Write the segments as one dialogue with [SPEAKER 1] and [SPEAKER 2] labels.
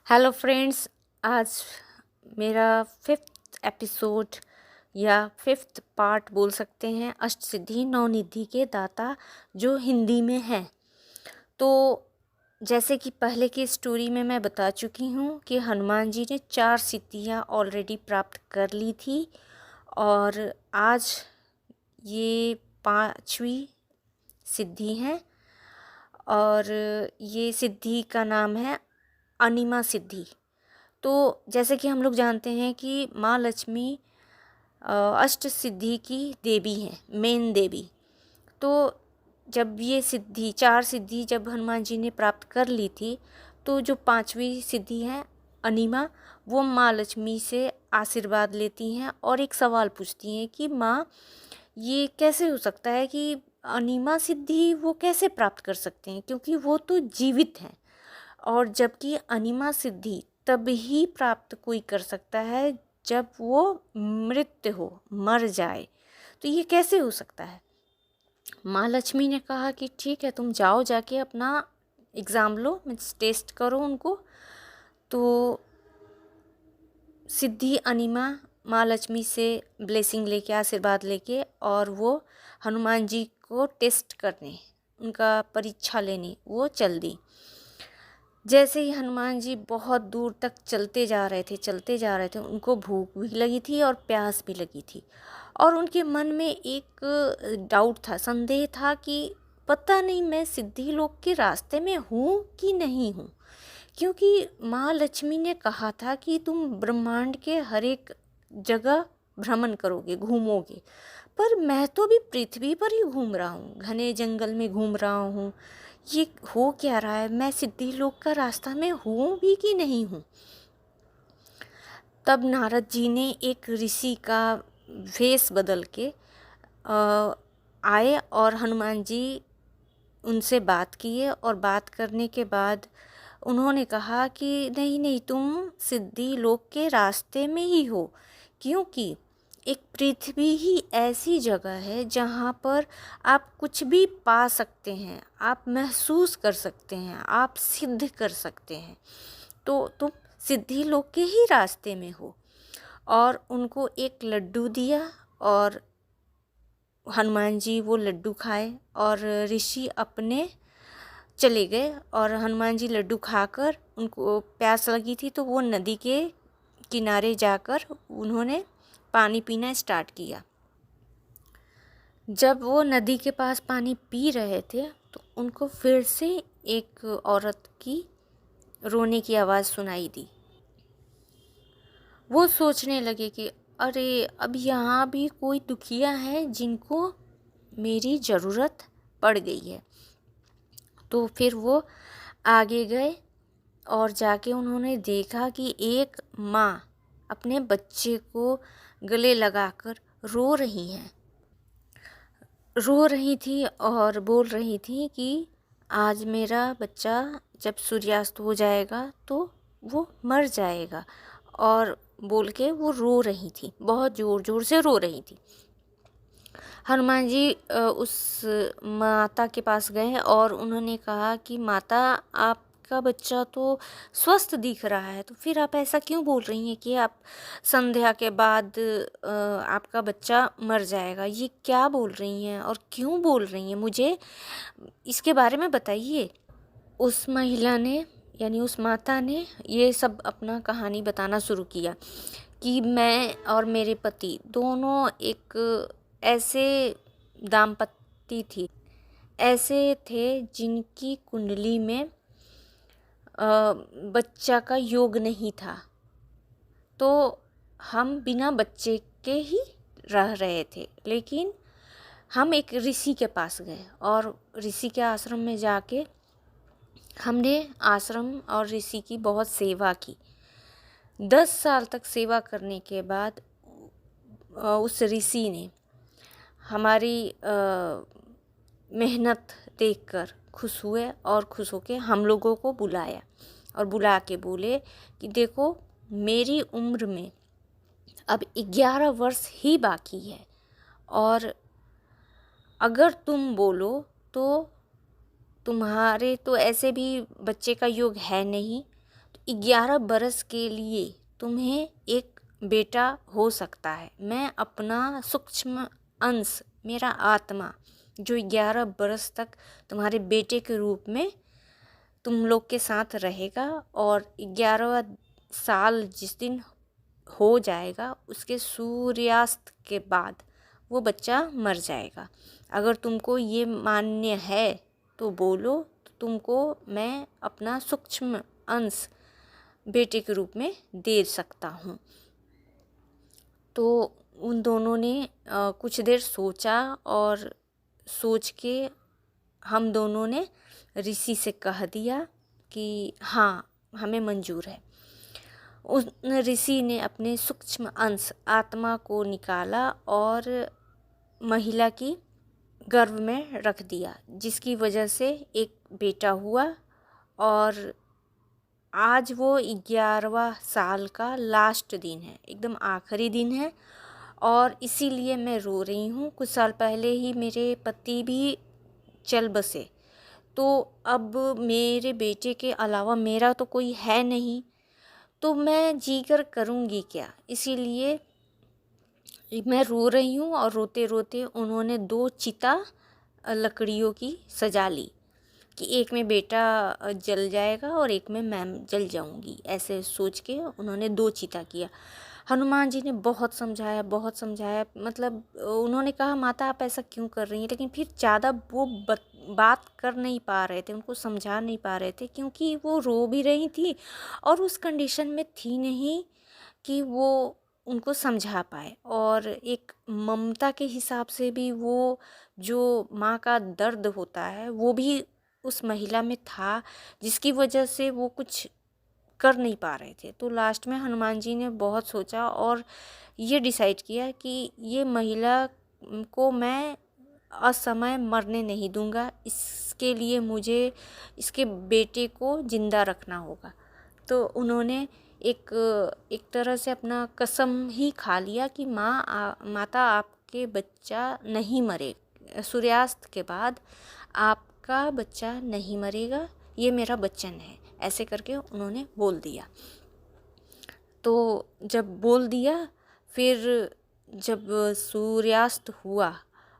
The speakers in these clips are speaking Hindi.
[SPEAKER 1] Hello friends. आज मेरा फिफ्थ एपिसोड या फिफ्थ पार्ट बोल सकते हैं, अष्टसिद्धि नवनिधि के दाता, जो हिंदी में है। तो जैसे कि पहले की स्टोरी में मैं बता चुकी हूँ कि हनुमान जी ने 4 सिद्धियाँ ऑलरेडी प्राप्त कर ली थी और आज ये 5वीं सिद्धि है और ये सिद्धि का नाम है अनिमा सिद्धि। तो जैसे कि हम लोग जानते हैं कि माँ लक्ष्मी अष्ट सिद्धि की देवी हैं, मेन देवी। तो जब ये सिद्धि 4 सिद्धि जब हनुमान जी ने प्राप्त कर ली थी, तो जो 5वीं सिद्धि है अनिमा, वो माँ लक्ष्मी से आशीर्वाद लेती हैं और एक सवाल पूछती हैं कि माँ, ये कैसे हो सकता है कि अनिमा सिद्धि वो कैसे प्राप्त कर सकते हैं, क्योंकि वो तो जीवित हैं। और जबकि अनिमा सिद्धि तब ही प्राप्त कोई कर सकता है जब वो मृत हो, मर जाए। तो ये कैसे हो सकता है? माँ लक्ष्मी ने कहा कि ठीक है, तुम जाओ, जाके अपना एग्ज़ाम लो, मीन्स टेस्ट करो उनको। तो सिद्धि अनिमा माँ लक्ष्मी से ब्लेसिंग लेके, आशीर्वाद लेके, और वो हनुमान जी को टेस्ट करने, उनका परीक्षा लेने वो चल दी। जैसे ही हनुमान जी बहुत दूर तक चलते जा रहे थे, उनको भूख भी लगी थी और प्यास भी लगी थी। और उनके मन में एक डाउट था, संदेह था कि पता नहीं मैं सिद्धि लोक के रास्ते में हूँ कि नहीं हूँ, क्योंकि माँ लक्ष्मी ने कहा था कि तुम ब्रह्मांड के हर एक जगह भ्रमण करोगे, घूमोगे। पर मैं तो अभी पृथ्वी पर ही घूम रहा हूँ, घने जंगल में घूम रहा हूँ। ये हो क्या रहा है? मैं सिद्धि लोक का रास्ता में हूँ भी कि नहीं हूँ? तब नारद जी ने एक ऋषि का वेश बदल के आए और हनुमान जी उनसे बात किए। और बात करने के बाद उन्होंने कहा कि नहीं नहीं, तुम सिद्धि लोक के रास्ते में ही हो, क्योंकि एक पृथ्वी ही ऐसी जगह है जहाँ पर आप कुछ भी पा सकते हैं, आप महसूस कर सकते हैं, आप सिद्ध कर सकते हैं। तो तुम सिद्धि लोक के ही रास्ते में हो। और उनको एक लड्डू दिया और हनुमान जी वो लड्डू खाए और ऋषि अपने चले गए। और हनुमान जी लड्डू खाकर, उनको प्यास लगी थी तो वो नदी के किनारे जाकर उन्होंने पानी पीना स्टार्ट किया। जब वो नदी के पास पानी पी रहे थे तो उनको फिर से एक औरत की रोने की आवाज़ सुनाई दी। वो सोचने लगे कि अरे, अब यहाँ भी कोई दुखिया है जिनको मेरी ज़रूरत पड़ गई है। तो फिर वो आगे गए और जाके उन्होंने देखा कि एक माँ अपने बच्चे को गले लगाकर रो रही थी और बोल रही थी कि आज मेरा बच्चा जब सूर्यास्त हो जाएगा तो वो मर जाएगा। और बोल के वो रो रही थी, बहुत ज़ोर ज़ोर से रो रही थी। हनुमान जी उस माता के पास गए और उन्होंने कहा कि माता, आपका बच्चा तो स्वस्थ दिख रहा है, तो फिर आप ऐसा क्यों बोल रही हैं कि आप संध्या के बाद आपका बच्चा मर जाएगा? ये क्या बोल रही हैं और क्यों बोल रही हैं? मुझे इसके बारे में बताइए। उस महिला ने, यानी उस माता ने, ये सब अपना कहानी बताना शुरू किया कि मैं और मेरे पति दोनों एक ऐसे दाम्पत्य थी, ऐसे थे जिनकी कुंडली में बच्चा का योग नहीं था। तो हम बिना बच्चे के ही रह रहे थे, लेकिन हम एक ऋषि के पास गए और ऋषि के आश्रम में जाके हमने आश्रम और ऋषि की बहुत सेवा की। 10 साल तक सेवा करने के बाद उस ऋषि ने हमारी मेहनत देखकर खुश हुए और खुश होके हम लोगों को बुलाया और बुला के बोले कि देखो, मेरी उम्र में अब 11 वर्ष ही बाकी है और अगर तुम बोलो तो तुम्हारे तो ऐसे भी बच्चे का योग है नहीं, तो 11 बरस के लिए तुम्हें एक बेटा हो सकता है। मैं अपना सूक्ष्म अंश, मेरा आत्मा, जो 11 बरस तक तुम्हारे बेटे के रूप में तुम लोग के साथ रहेगा, और 11वां साल जिस दिन हो जाएगा उसके सूर्यास्त के बाद वो बच्चा मर जाएगा। अगर तुमको ये मान्य है तो बोलो, तो तुमको मैं अपना सूक्ष्म अंश बेटे के रूप में दे सकता हूँ। तो उन दोनों ने कुछ देर सोचा, और सोच के हम दोनों ने ऋषि से कह दिया कि हाँ, हमें मंजूर है। उस ऋषि ने अपने सूक्ष्म अंश आत्मा को निकाला और महिला की गर्भ में रख दिया, जिसकी वजह से एक बेटा हुआ। और आज वो 11वां साल का लास्ट दिन है, एकदम आखिरी दिन है, और इसीलिए मैं रो रही हूँ। कुछ साल पहले ही मेरे पति भी चल बसे, तो अब मेरे बेटे के अलावा मेरा तो कोई है नहीं, तो मैं जी कर करूँगी क्या। इसीलिए मैं रो रही हूँ, और रोते रोते उन्होंने 2 चिता लकड़ियों की सजा ली कि एक में बेटा जल जाएगा और एक में मैं जल जाऊंगी। ऐसे सोच के उन्होंने 2 चिता किया। हनुमान जी ने बहुत समझाया, बहुत समझाया, मतलब उन्होंने कहा माता आप ऐसा क्यों कर रही हैं, लेकिन फिर ज़्यादा वो बात कर नहीं पा रहे थे, उनको समझा नहीं पा रहे थे, क्योंकि वो रो भी रही थी और उस कंडीशन में थी नहीं कि वो उनको समझा पाए। और एक ममता के हिसाब से भी वो जो माँ का दर्द होता है वो भी उस महिला में था, जिसकी वजह से वो कुछ कर नहीं पा रहे थे। तो लास्ट में हनुमान जी ने बहुत सोचा और ये डिसाइड किया कि ये महिला को मैं असमय मरने नहीं दूंगा, इसके लिए मुझे इसके बेटे को ज़िंदा रखना होगा। तो उन्होंने एक तरह से अपना कसम ही खा लिया कि माता आपके बच्चा नहीं मरे, सूर्यास्त के बाद आपका बच्चा नहीं मरेगा, ये मेरा वचन है। ऐसे करके उन्होंने बोल दिया। तो जब बोल दिया, फिर जब सूर्यास्त हुआ,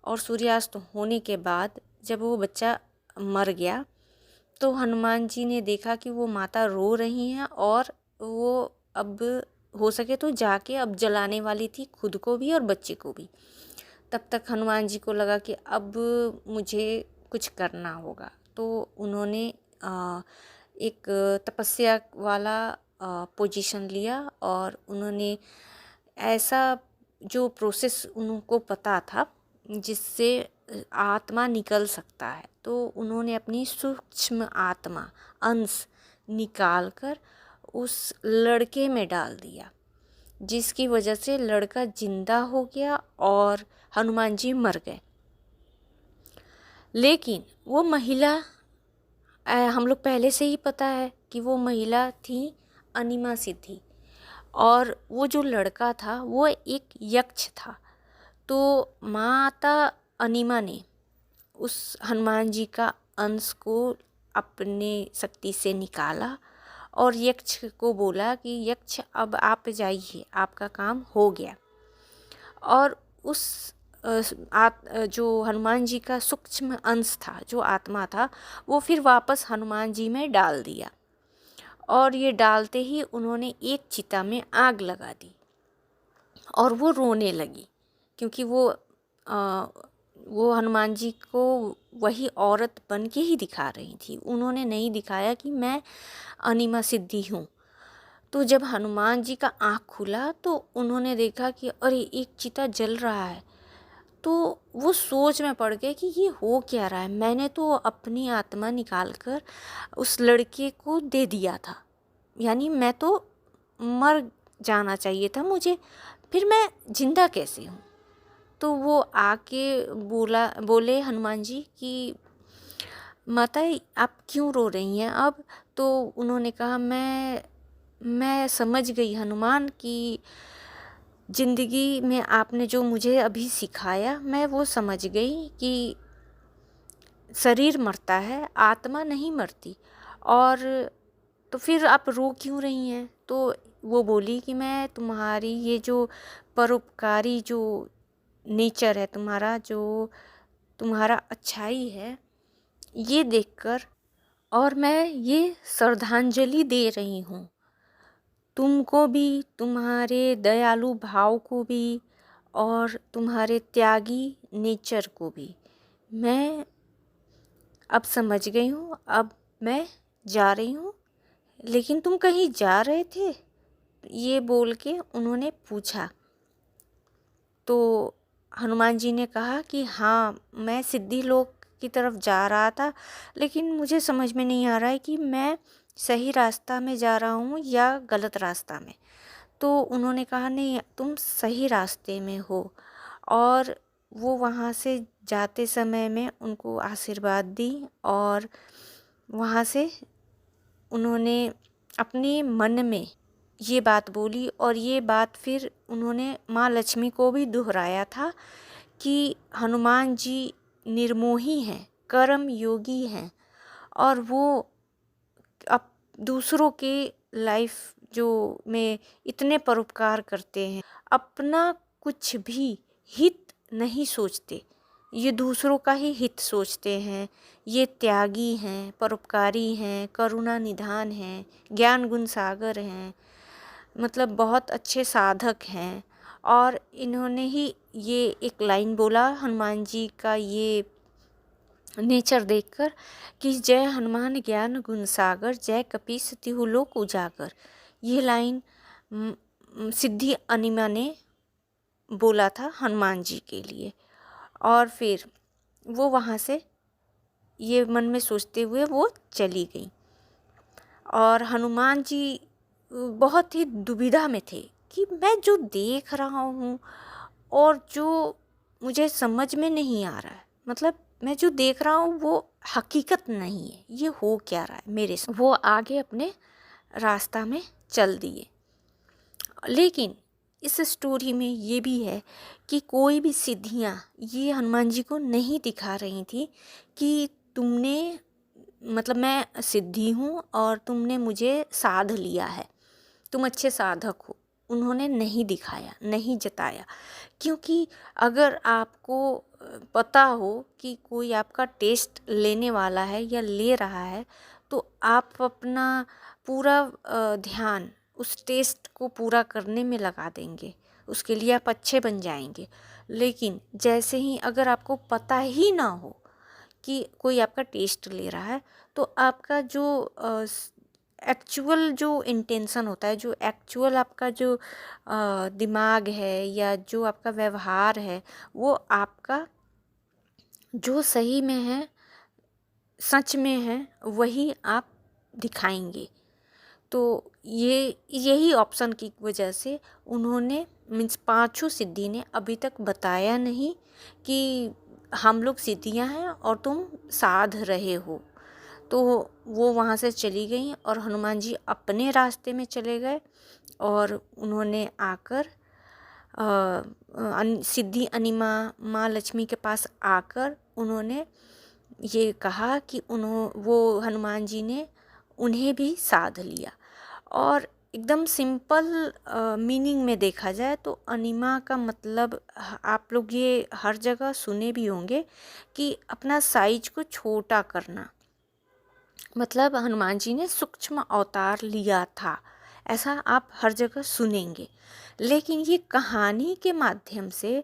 [SPEAKER 1] और सूर्यास्त होने के बाद जब वो बच्चा मर गया, तो हनुमान जी ने देखा कि वो माता रो रही हैं, और वो अब हो सके तो जाके अब जलाने वाली थी, खुद को भी और बच्चे को भी। तब तक हनुमान जी को लगा कि अब मुझे कुछ करना होगा। तो उन्होंने एक तपस्या वाला पोजीशन लिया, और उन्होंने ऐसा जो प्रोसेस उनको पता था जिससे आत्मा निकल सकता है, तो उन्होंने अपनी सूक्ष्म आत्मा अंश निकाल कर उस लड़के में डाल दिया, जिसकी वजह से लड़का जिंदा हो गया और हनुमान जी मर गए। लेकिन वो महिला, हम लोग पहले से ही पता है कि वो महिला थी अनिमा सिद्धि, और वो जो लड़का था वो एक यक्ष था। तो माता अनिमा ने उस हनुमान जी का अंश को अपने शक्ति से निकाला, और यक्ष को बोला कि यक्ष अब आप जाइए, आपका काम हो गया। और उस जो हनुमान जी का सूक्ष्म अंश था, जो आत्मा था, वो फिर वापस हनुमान जी में डाल दिया, और ये डालते ही उन्होंने एक चिता में आग लगा दी, और वो रोने लगी, क्योंकि वो हनुमान जी को वही औरत बन के ही दिखा रही थी। उन्होंने नहीं दिखाया कि मैं अनिमा सिद्धि हूँ। तो जब हनुमान जी का आँख खुला तो उन्होंने देखा कि अरे एक चिता जल रहा है। तो वो सोच में पड़ गए कि ये हो क्या रहा है, मैंने तो अपनी आत्मा निकाल कर उस लड़के को दे दिया था, यानी मैं तो मर जाना चाहिए था मुझे, फिर मैं जिंदा कैसे हूँ। तो वो आके बोले हनुमान जी कि माता आप क्यों रो रही हैं अब। तो उन्होंने कहा मैं समझ गई हनुमान कि ज़िंदगी में आपने जो मुझे अभी सिखाया, मैं वो समझ गई कि शरीर मरता है, आत्मा नहीं मरती। और तो फिर आप रो क्यों रही हैं? तो वो बोली कि मैं तुम्हारी ये जो परोपकारी जो नेचर है तुम्हारा, जो तुम्हारा अच्छाई है, ये देखकर और मैं ये श्रद्धांजलि दे रही हूँ तुमको भी, तुम्हारे दयालु भाव को भी और तुम्हारे त्यागी नेचर को भी। मैं अब समझ गई हूँ, अब मैं जा रही हूँ। लेकिन तुम कहीं जा रहे थे? ये बोल के उन्होंने पूछा। तो हनुमान जी ने कहा कि हाँ, मैं सिद्धि लोक की तरफ जा रहा था, लेकिन मुझे समझ में नहीं आ रहा है कि मैं सही रास्ता में जा रहा हूँ या गलत रास्ता में। तो उन्होंने कहा नहीं, तुम सही रास्ते में हो। और वो वहाँ से जाते समय में उनको आशीर्वाद दी और वहाँ से उन्होंने अपने मन में ये बात बोली। और ये बात फिर उन्होंने माँ लक्ष्मी को भी दोहराया था कि हनुमान जी निर्मोही हैं, कर्म योगी हैं और वो अब दूसरों के लाइफ जो में इतने परोपकार करते हैं, अपना कुछ भी हित नहीं सोचते, ये दूसरों का ही हित सोचते हैं। ये त्यागी हैं, परोपकारी हैं, करुणा निधान हैं, ज्ञान गुण सागर हैं, मतलब बहुत अच्छे साधक हैं। और इन्होंने ही ये एक लाइन बोला हनुमान जी का ये नेचर देखकर कि जय हनुमान ज्ञान गुण सागर, जय कपीस तिहु लोक उजागर। ये लाइन सिद्धि अनिमा ने बोला था हनुमान जी के लिए। और फिर वो वहाँ से ये मन में सोचते हुए वो चली गई। और हनुमान जी बहुत ही दुविधा में थे कि मैं जो देख रहा हूँ और जो मुझे समझ में नहीं आ रहा है, मतलब मैं जो देख रहा हूँ वो हकीकत नहीं है, ये हो क्या रहा है मेरे साथ। वो आगे अपने रास्ता में चल दिए। लेकिन इस स्टोरी में ये भी है कि कोई भी सिद्धियाँ ये हनुमान जी को नहीं दिखा रही थी कि तुमने, मतलब मैं सिद्धि हूँ और तुमने मुझे साध लिया है, तुम अच्छे साधक हो। उन्होंने नहीं दिखाया, नहीं जताया। क्योंकि अगर आपको पता हो कि कोई आपका टेस्ट लेने वाला है या ले रहा है, तो आप अपना पूरा ध्यान उस टेस्ट को पूरा करने में लगा देंगे, उसके लिए आप अच्छे बन जाएंगे। लेकिन जैसे ही अगर आपको पता ही ना हो कि कोई आपका टेस्ट ले रहा है, तो आपका जो एक्चुअल जो इंटेंशन होता है, जो एक्चुअल आपका जो दिमाग है या जो आपका व्यवहार है, वो आपका जो सही में है, सच में है, वही आप दिखाएंगे। तो ये यही ऑप्शन की वजह से उन्होंने मीन्स पांचों सिद्धि ने अभी तक बताया नहीं कि हम लोग सिद्धियां हैं और तुम साध रहे हो। तो वो वहाँ से चली गई और हनुमान जी अपने रास्ते में चले गए। और उन्होंने आकर सिद्धि अनिमा माँ लक्ष्मी के पास आकर उन्होंने ये कहा कि वो हनुमान जी ने उन्हें भी साध लिया। और एकदम सिंपल मीनिंग में देखा जाए तो अनिमा का मतलब आप लोग ये हर जगह सुने भी होंगे कि अपना साइज को छोटा करना, मतलब हनुमान जी ने सूक्ष्म अवतार लिया था, ऐसा आप हर जगह सुनेंगे। लेकिन ये कहानी के माध्यम से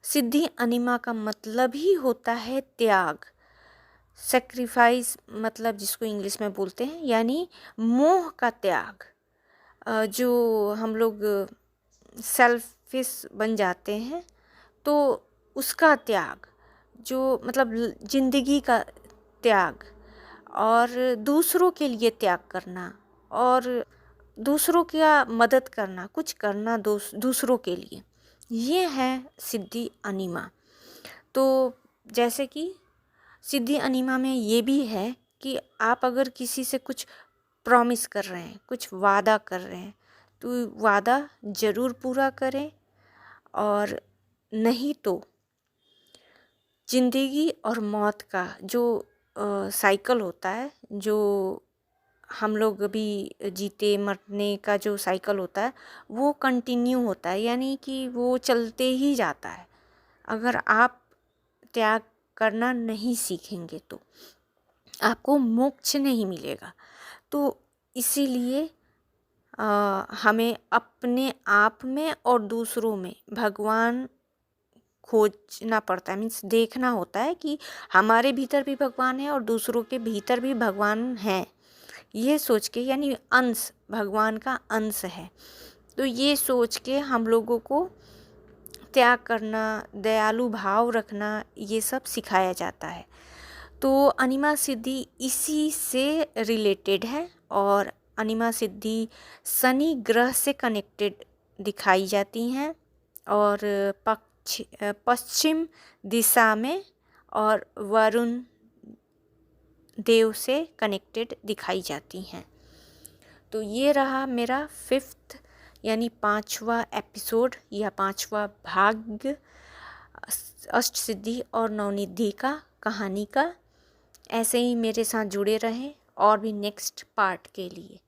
[SPEAKER 1] सिद्धि अनिमा का मतलब ही होता है त्याग, सेक्रीफाइस, मतलब जिसको इंग्लिश में बोलते हैं, यानी मोह का त्याग। जो हम लोग सेल्फिश बन जाते हैं तो उसका त्याग, जो मतलब जिंदगी का त्याग और दूसरों के लिए त्याग करना और दूसरों का मदद करना, कुछ करना दूसरों के लिए, ये है सिद्धि अनिमा। तो जैसे कि सिद्धि अनिमा में ये भी है कि आप अगर किसी से कुछ प्रॉमिस कर रहे हैं, कुछ वादा कर रहे हैं, तो वादा ज़रूर पूरा करें। और नहीं तो ज़िंदगी और मौत का जो साइकिल होता है, जो हम लोग भी जीते मरने का जो साइकिल होता है वो कंटिन्यू होता है, यानी कि वो चलते ही जाता है। अगर आप त्याग करना नहीं सीखेंगे तो आपको मोक्ष नहीं मिलेगा। तो इसीलिए हमें अपने आप में और दूसरों में भगवान खोजना पड़ता है, मीन्स देखना होता है कि हमारे भीतर भी भगवान है और दूसरों के भीतर भी भगवान है, ये सोच के, यानी अंश, भगवान का अंश है। तो ये सोच के हम लोगों को त्याग करना, दयालु भाव रखना, ये सब सिखाया जाता है। तो अनिमा सिद्धि इसी से रिलेटेड है और अनिमा सिद्धि शनि ग्रह से कनेक्टेड दिखाई जाती हैं और पश्चिम दिशा में और वरुण देव से कनेक्टेड दिखाई जाती हैं। तो ये रहा मेरा 5th यानी 5वां एपिसोड या 5वां भाग अष्ट सिद्धि और नवनिधि का कहानी का। ऐसे ही मेरे साथ जुड़े रहें और भी नेक्स्ट पार्ट के लिए।